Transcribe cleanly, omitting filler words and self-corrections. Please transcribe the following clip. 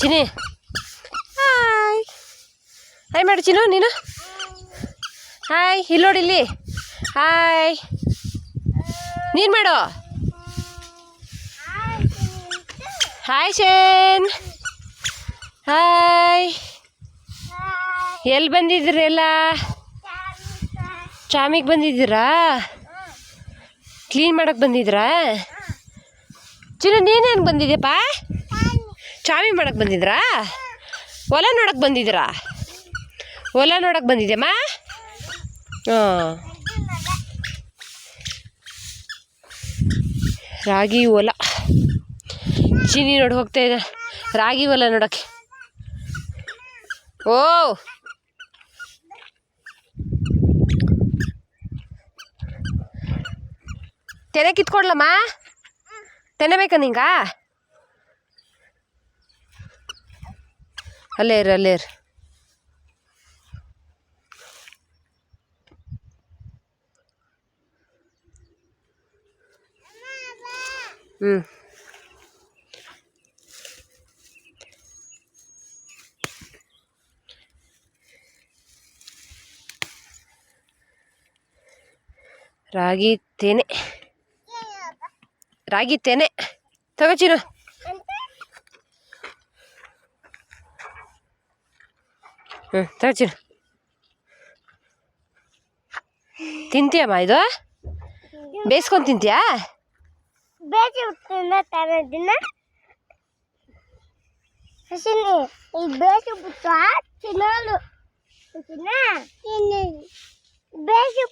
Chini hi hi ಮಾಡು ಚಿನ್ನು ನೀನು. Hi ಇಲ್ಲಿ ನೋಡಿ ಇಲ್ಲಿ. ಹಾಯ್ ನೀನು ಮಾಡು. Hi Shane. ಹಾಯ್ ಎಲ್ಲಿ ಬಂದಿದ್ದೀರಿ ಎಲ್ಲ? ಚಾಮಿಗೆ ಬಂದಿದ್ದೀರಾ? ಕ್ಲೀನ್ ಮಾಡಕ್ಕೆ ಬಂದಿದ್ರಾ? ಚಿನ್ನು ನೀನೇನು ಬಂದಿದ್ಯಪ್ಪ? ಚಾಮಿ ಮಾಡಕ್ಕೆ ಬಂದಿದ್ರಾ? ಹೊಲ ನೋಡಕ್ಕೆ ಬಂದಿದ್ದೀರಾ? ಹೊಲ ನೋಡಕ್ಕೆ ಬಂದಿದ್ಯಮ್ಮ? ಹಾಂ ರಾಗಿ ಹೊಲ. ಚಿನಿ ನೋಡಿ ಹೋಗ್ತಾ ಇದೆ ರಾಗಿ ಹೊಲ ನೋಡಕ್ಕೆ. ಓ ತೆನೆ ಕಿತ್ಕೊಡ್ಲಮ್ಮ? ತೆನೆ ಬೇಕಾ ನಿಂಗ? ಅಲ್ಲೇ ಇರು ಅಲ್ಲೇ ಇರು. ರಾಗಿ ತೆನೆ ರಾಗಿ ತೆನೆ ತಗೋ ಚಿನ್ನು. ತಗೋ ಚಿನ್ನು. ತಿಂತೀಯಮ್ಮ ಇದು? ಬೇಯಿಸ್ಕೊಂಡು ತಿಂತೀಯಾ? ಬೇಸಿ